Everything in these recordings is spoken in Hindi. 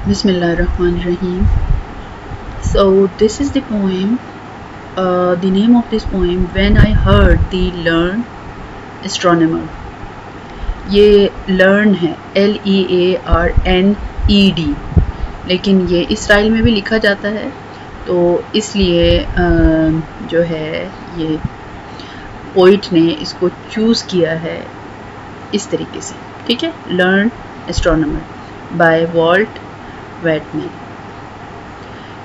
Bismillahirrahmanirrahim. So this is the poem. The name of this poem, When I Heard the Learned Astronomer. ये learn है, LEARNED, लेकिन ये इसराइल में भी लिखा जाता है, तो इसलिए जो है ये पोइट ने इसको चूज़ किया है इस तरीके से, ठीक है। Learn astronomer bye vault Whitman.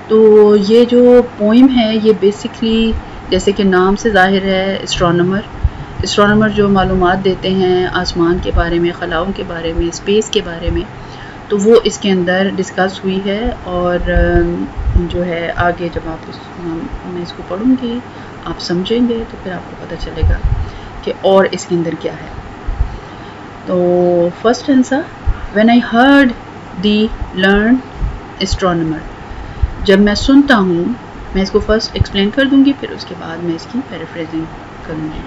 तो ये जो पोइम है ये बेसिकली जैसे कि नाम से जाहिर है, एस्ट्रोनॉमर जो मालूमात देते हैं आसमान के बारे में, खलाओं के बारे में, स्पेस के बारे में, तो वो इसके अंदर डिस्कस हुई है। और जो है आगे जब आप मैं इसको पढ़ूँगी आप समझेंगे तो फिर आपको पता चलेगा कि और इसके अंदर क्या है। तो first answer, when I heard the learn astronomer, जब मैं सुनता हूँ, मैं इसको फर्स्ट एक्सप्लेन कर दूंगी फिर उसके बाद मैं इसकी पैराफ्रेजिंग करूँगी।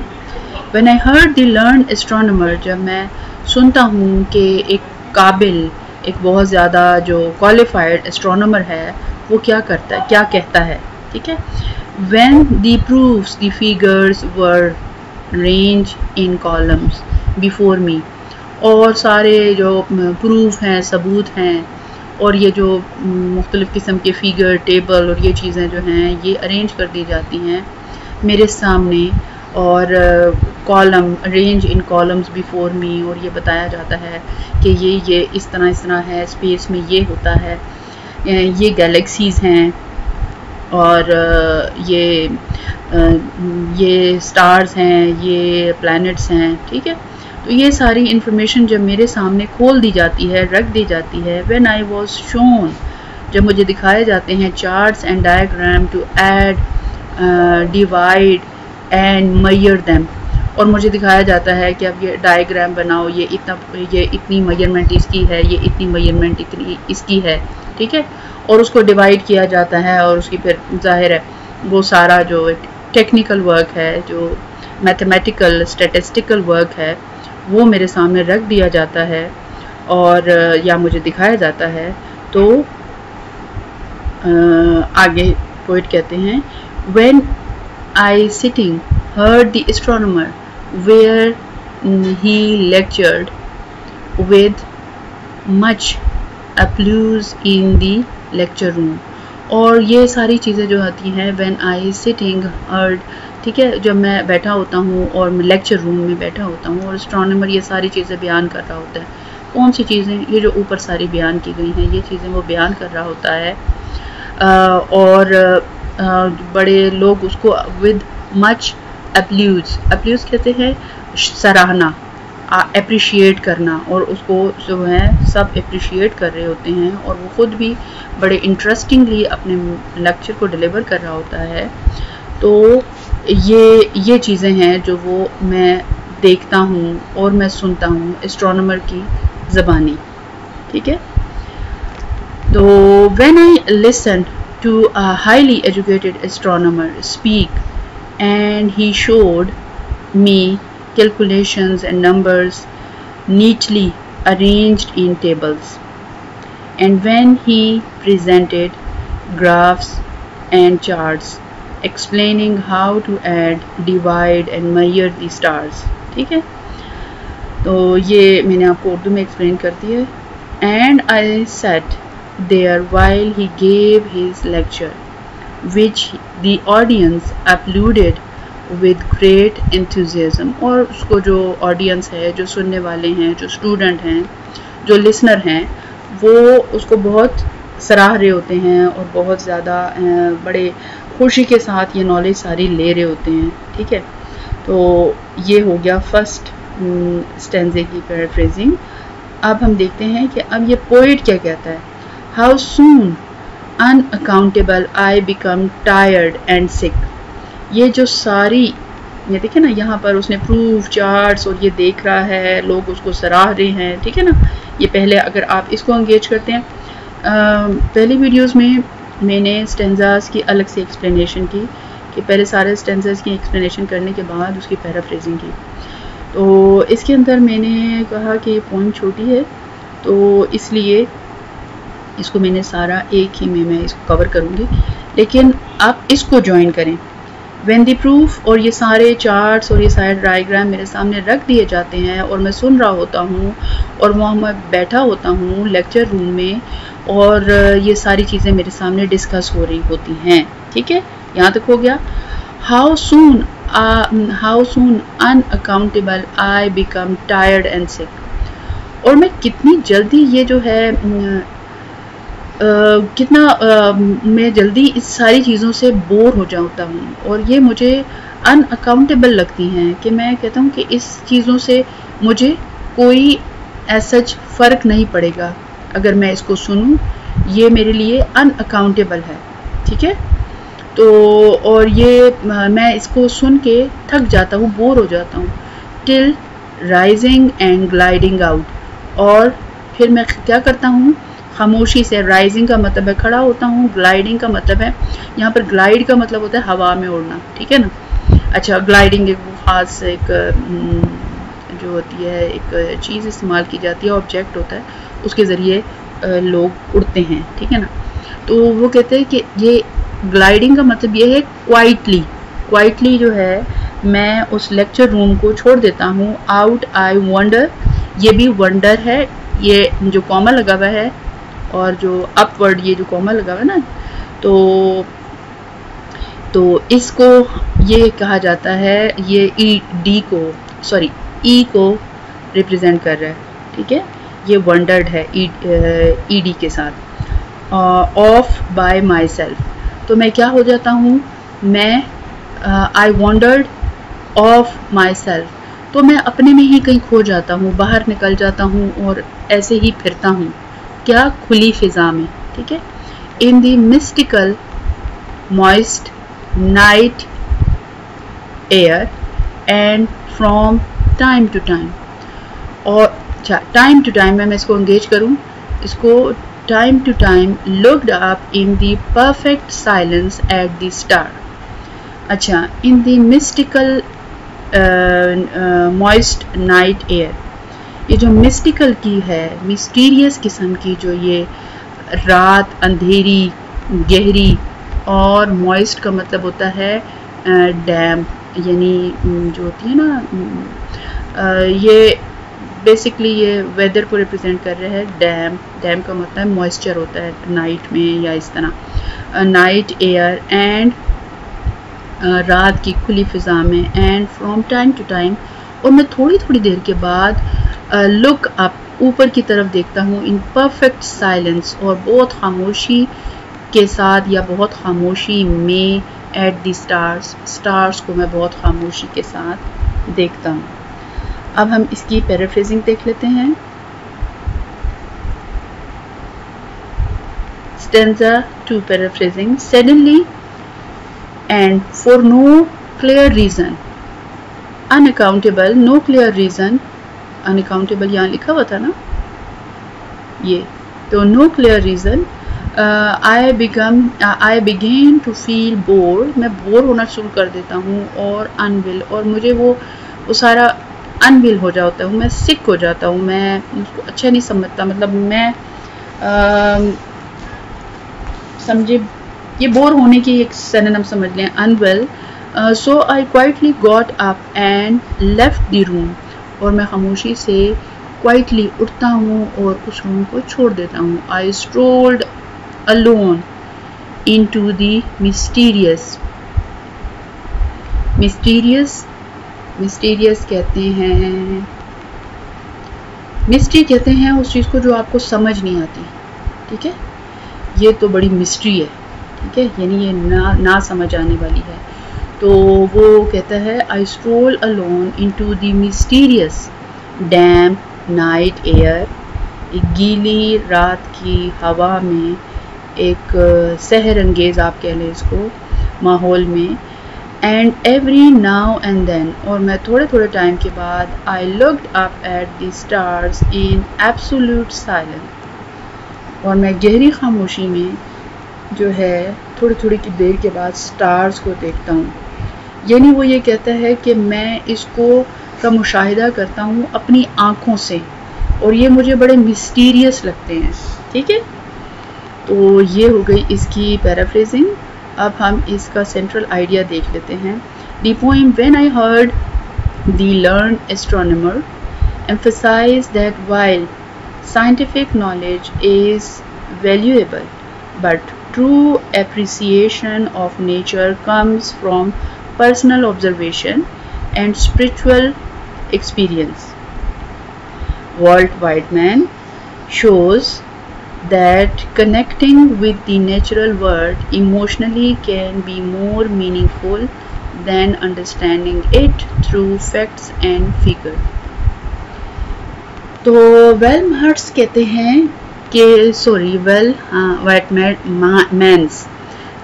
When I heard the learn astronomer, जब मैं सुनता हूँ कि एक काबिल, एक बहुत ज़्यादा जो क्वालिफाइड एस्ट्रोनॉमर है वो क्या करता है, क्या कहता है, ठीक है। When the proofs the figures were range in columns before me, और सारे जो प्रूफ हैं, सबूत हैं, और ये जो मुख्तलिफ़ किस्म के फिगर, टेबल और ये चीज़ें जो हैं ये अरेंज कर दी जाती हैं मेरे सामने, और column arrange in columns before me, और ये बताया जाता है कि ये इस तरह है, स्पेस में ये होता है, ये गैलेक्सीज़ हैं, और ये स्टार्स हैं, ये प्लैनेट्स हैं, ठीक है। तो ये सारी इंफॉर्मेशन जब मेरे सामने खोल दी जाती है, रख दी जाती है, व्हेन आई वाज शोन, जब मुझे दिखाए जाते हैं charts and diagram to add, divide and measure them, और मुझे दिखाया जाता है कि अब ये डायग्राम बनाओ, ये इतनी मेजरमेंट इसकी है, ये इतनी मेजरमेंट इतनी इसकी है, ठीक है। और उसको डिवाइड किया जाता है, और उसकी फिर जाहिर है वो सारा जो टेक्निकल वर्क है, जो मैथमेटिकल स्टैटिस्टिकल वर्क है, वो मेरे सामने रख दिया जाता है और या मुझे दिखाया जाता है। तो आगे पोइट कहते हैं, when I sitting heard the astronomer where he lectured with much applause in the lecture room. और ये सारी चीज़ें जो आती हैं व्हेन आई सिटिंग हर्ड, ठीक है, जब मैं बैठा होता हूँ और लेक्चर रूम में बैठा होता हूँ और एस्ट्रोनॉमर ये सारी चीज़ें बयान कर रहा होता है। कौन सी चीज़ें? ये जो ऊपर सारी बयान की गई हैं, ये चीज़ें वो बयान कर रहा होता है, और बड़े लोग उसको विद मच अपलूज कहते हैं सराहना, अप्रिशिएट करना, और उसको जो है सब अप्रिशिएट कर रहे होते हैं, और वो ख़ुद भी बड़े इंटरेस्टिंगली अपने लेक्चर को डिलीवर कर रहा होता है। तो ये चीज़ें हैं जो वो मैं देखता हूँ और मैं सुनता हूँ एस्ट्रोनॉमर की ज़बानी, ठीक है। तो when I listen to a highly educated astronomer speak and he showed me calculations and numbers neatly arranged in tables, and when he presented graphs and charts explaining how to add, divide and measure the stars, ठीक है। तो ये मैंने आपको उर्दू में एक्सप्लेन कर दिया है। and I sat there while he gave his lecture which the audience applauded with great enthusiasm, और उसको जो ऑडियंस है, जो सुनने वाले हैं, जो स्टूडेंट हैं, जो लिसनर हैं, वो उसको बहुत सराह रहे होते हैं और बहुत ज़्यादा बड़े खुशी के साथ ये नॉलेज सारी ले रहे होते हैं, ठीक है। तो ये हो गया फर्स्ट स्टेंजे की पैराफ्रेजिंग। अब हम देखते हैं कि अब ये पोइट क्या कहता है। How soon unaccountable I become tired and sick, ये जो सारी, ये देखिए ना, यहाँ पर उसने प्रूफ, चार्ट्स और ये देख रहा है, लोग उसको सराह रहे हैं, ठीक है ना। ये पहले अगर आप इसको एंगेज करते हैं, पहली वीडियोस में मैंने स्टेंजास की अलग से एक्सप्लेनेशन की कि पहले सारे स्टेंजास की एक्सप्लेनेशन करने के बाद उसकी पैराफ्रेजिंग की। तो इसके अंदर मैंने कहा कि पोइम छोटी है, तो इसलिए इसको मैंने सारा एक ही में मैं इसको कवर करूँगी, लेकिन आप इसको ज्वाइन करें। व्हेन द प्रूफ और ये सारे चार्ट्स और ये सारे डायग्राम मेरे सामने रख दिए जाते हैं और मैं सुन रहा होता हूँ और वहाँ मैं बैठा होता हूँ लेक्चर रूम में और ये सारी चीज़ें मेरे सामने डिस्कस हो रही होती हैं। ठीक है, यहाँ तक हो गया। How soon unaccountable I become tired and sick, और मैं कितनी जल्दी ये जो है मैं जल्दी इस सारी चीज़ों से बोर हो जाता हूँ और ये मुझे अनअकाउंटेबल लगती हैं कि मैं कहता हूँ कि इस चीज़ों से मुझे कोई ऐसा फ़र्क नहीं पड़ेगा अगर मैं इसको सुनूं, ये मेरे लिए अनअकाउंटेबल है। ठीक है, तो और ये मैं इसको सुन के थक जाता हूँ, बोर हो जाता हूँ। Till rising and gliding out, और फिर मैं क्या करता हूँ, खामोशी से, राइजिंग का मतलब है खड़ा होता हूँ, ग्लाइडिंग का मतलब है, यहाँ पर ग्लाइड का मतलब होता है हवा में उड़ना। ठीक है ना। अच्छा, ग्लाइडिंग एक खास एक जो होती है एक चीज़ इस्तेमाल की जाती है, ऑब्जेक्ट होता है, उसके ज़रिए लोग उड़ते हैं। ठीक है ना। तो वो कहते हैं कि ये ग्लाइडिंग का मतलब ये है क्वाइटली जो है मैं उस लेक्चर रूम को छोड़ देता हूँ। आउट आई वंडर, ये भी वंडर है, ये जो कॉमा लगा हुआ है और जो अपवर्ड ये जो कॉमा लगा हुआ है ना, तो इसको ये कहा जाता है, ये ई को रिप्रेजेंट कर रहा है। ठीक है, ये वंडर्ड है ईडी के साथ। ऑफ बाय माई सेल्फ, तो मैं क्या हो जाता हूँ, मैं आई वंडर्ड ऑफ माई सेल्फ, तो मैं अपने में ही कहीं खो जाता हूँ, बाहर निकल जाता हूँ और ऐसे ही फिरता हूँ, क्या, खुली फिजा में। ठीक है। In the mystical moist night air and from time to time, और अच्छा टाइम टू टाइम मैं इसको एंगेज करूँ, इसको time to time looked up in the perfect silence at the star. अच्छा, in the mystical moist night air, ये जो मिस्टिकल की है, मिस्टीरियस किस्म की जो ये रात अंधेरी गहरी, और मॉइस्ट का मतलब होता है डैम, यानी जो होती है ना, ये बेसिकली ये वेदर को रिप्रेजेंट कर रहा है। डैम का मतलब मॉइस्चर होता है नाइट में या इस तरह, नाइट एयर एंड रात की खुली फिजा में, and from time to time, और मैं थोड़ी थोड़ी देर के बाद लुक अप, ऊपर की तरफ देखता हूँ, इन परफेक्ट साइलेंस, और बहुत खामोशी के साथ या बहुत खामोशी में, एट द स्टार्स को मैं बहुत खामोशी के साथ देखता हूँ। अब हम इसकी पैराफ्रेजिंग देख लेते हैं। Stanza 2 paraphrasing. Suddenly and for no clear reason, unaccountable, no clear reason, unaccountable यहाँ लिखा हुआ था ना ये, तो no clear reason, I began to feel bored, मैं बोर होना शुरू कर देता हूँ, और अनविल, और मुझे वो सारा अनविल हो जाता हूँ, मैं सिक हो जाता हूँ, मैं उसको अच्छा नहीं समझता, मतलब मैं समझे ये बोर होने की एक सिनोनिम समझ लें, unwell. So I quietly got up and left the room, और मैं खामोशी से क्वाइटली उठता हूँ और उस रूम को छोड़ देता हूँ। आई स्ट्रोल्ड अलोन इनटू द मिस्टीरियस कहते हैं, मिस्ट्री कहते हैं उस चीज़ को जो आपको समझ नहीं आती। ठीक है, ये तो बड़ी मिस्ट्री है। ठीक है, यानी ये ना समझ आने वाली है। तो वो कहता है, I stroll alone into the mysterious damp night air, एक गीली रात की हवा में, एक सहर अंगेज आप कह लें इसको, माहौल में, and every now and then, और मैं थोड़े थोड़े टाइम के बाद, I looked up at the stars in absolute silence, और मैं गहरी खामोशी में जो है थोड़ी थोड़ी की देर के बाद स्टार्स को देखता हूँ। यानी वो ये कहता है कि मैं इसको का मुशाहिदा करता हूँ अपनी आँखों से, और ये मुझे बड़े मिस्टीरियस लगते हैं। ठीक है, तो ये हो गई इसकी पैराफ्रेजिंग। अब हम इसका सेंट्रल आइडिया देख लेते हैं। The poem when I heard the learned astronomer emphasize that while scientific knowledge is valuable, but true appreciation of nature comes from personal observation and spiritual experience. Walt Whitman shows that connecting with the natural world emotionally can be more meaningful than understanding it through facts and figures. तो वेलमहर्ट्स कहते हैं कि वाइटमैन्स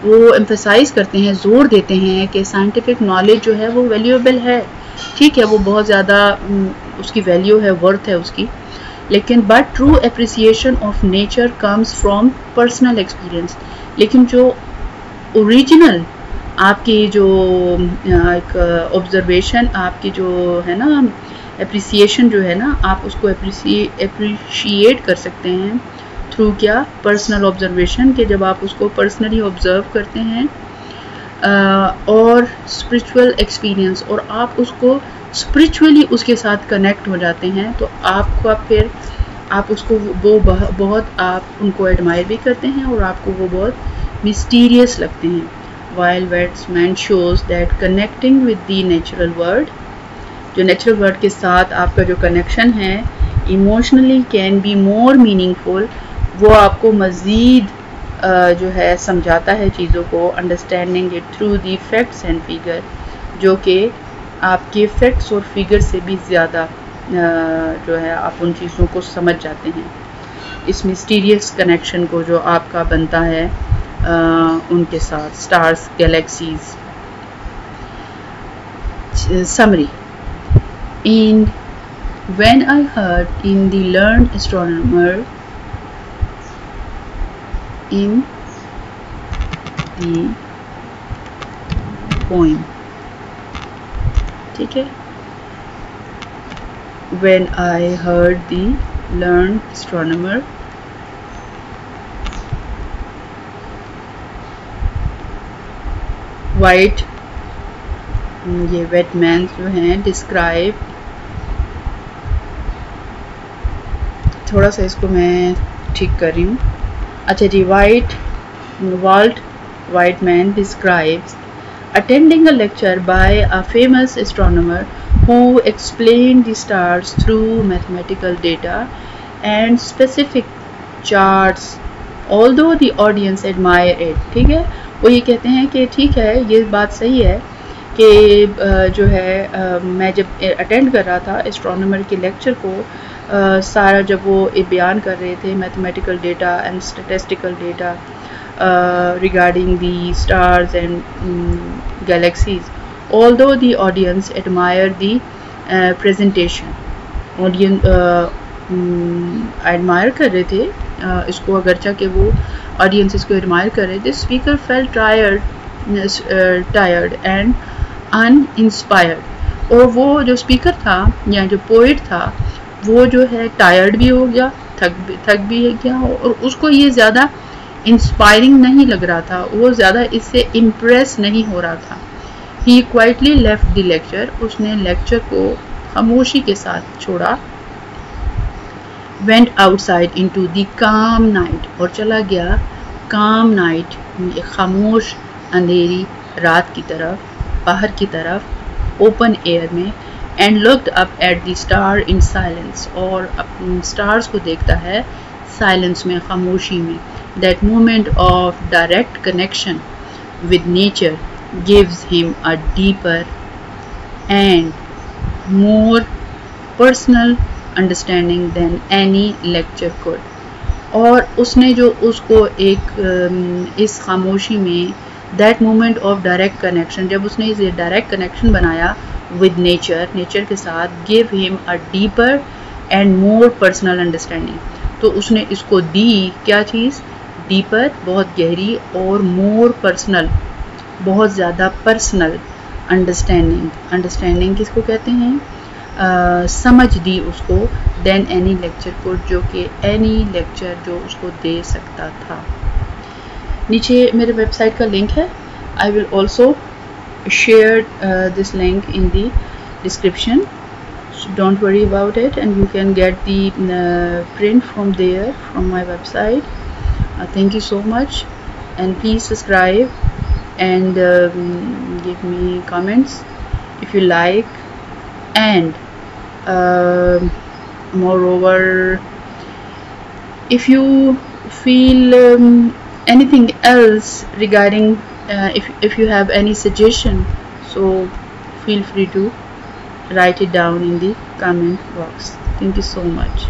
वो एम्फसाइज करते हैं, जोर देते हैं कि साइंटिफिक नॉलेज जो है वो वैल्यूएबल है, ठीक है, वो बहुत ज़्यादा उसकी वैल्यू है, वर्थ है उसकी, लेकिन but true appreciation of nature comes from personal experience. लेकिन जो ओरिजिनल आपकी जो एक ऑब्जर्वेशन, आपकी जो है ना एप्रिसिएशन जो है ना, आप उसको एप्रिशिएट कर सकते हैं थ्रू क्या, पर्सनल ऑब्जर्वेशन, के जब आप उसको पर्सनली ऑब्जर्व करते हैं, और स्पिरिचुअल एक्सपीरियंस, और आप उसको स्पिरिचुअली उसके साथ कनेक्ट हो जाते हैं, तो आपका फिर आप उसको वो बहुत आप उनको एडमायर भी करते हैं और आपको वो बहुत मिस्टीरियस लगते हैं। While Whitman shows that connecting with the natural world, जो नेचुरल वर्ल्ड के साथ आपका जो कनेक्शन है emotionally can be more meaningful, वो आपको मज़ीद जो है समझाता है चीज़ों को, understanding it through the facts and figure, जो कि आपके फैक्ट्स और फिगर से भी ज़्यादा जो है आप उन चीज़ों को समझ जाते हैं, इस मिस्टीरियस कनेक्शन को जो आपका बनता है उनके साथ, stars, galaxies. Summary in when I heard in the learned astronomer in the poem, ठीक है, when I heard the learned astronomer, white ये वेटमैन जो हैं डिस्क्राइब, थोड़ा सा इसको मैं ठीक कर रही हूँ, अच्छा जी, Walt Whitman describes attending a lecture by a famous astronomer who explained the stars through mathematical data and specific charts, although the audience admire it। ठीक है, वो ये कहते हैं कि ठीक है, ये बात सही है कि जो है मैं जब अटेंड कर रहा था एस्ट्रोनॉमर के लेक्चर को, सारा जब वो बयान कर रहे थे mathematical data and statistical data regarding the stars and galaxies, although the audience admire the presentation, audience admire कर रहे थे इसको, अगरचा कि वो ऑडियंस इसको एडमायर कर रहे थे, speaker felt tired and uninspired, और वो जो स्पीकर था या जो पोइट था वो जो है टायर्ड भी हो गया, थक भी गया, और उसको ये ज़्यादा इंस्पायरिंग नहीं लग रहा था, वो ज़्यादा इससे इम्प्रेस नहीं हो रहा था। ही क्वाइटली लेफ्ट द लेक्चर, उसने लेक्चर को खामोशी के साथ छोड़ा, वेंट आउटसाइड इनटू द काम नाइट, और चला गया काम नाइट, खामोश अंधेरी रात की तरफ, बाहर की तरफ, ओपन एयर में, and looked up at the star in silence, और अपने स्टार्स को देखता है साइलेंस में, खामोशी में। That moment of direct connection with nature gives him a deeper and more personal understanding than any lecture could. और उसने जो उसको एक इस खामोशी में that moment of direct connection, जब उसने इसे direct connection बनाया with nature के साथ, give him a deeper and more personal understanding, तो उसने इसको दी क्या चीज़, डीपर बहुत गहरी, और मोर पर्सनल बहुत ज़्यादा पर्सनल अंडरस्टैंडिंग किसको कहते हैं, समझ दी उसको, देन एनी लेक्चर को, जो कि एनी लेक्चर जो उसको दे सकता था। नीचे मेरे वेबसाइट का लिंक है. I will also share this link in the description, so don't worry about it, and you can get the print from there from my website. Thank you so much, and please subscribe and give me comments if you like, and moreover, if you feel anything else regarding if you have any suggestion, so feel free to write it down in the comment box. Thank you so much.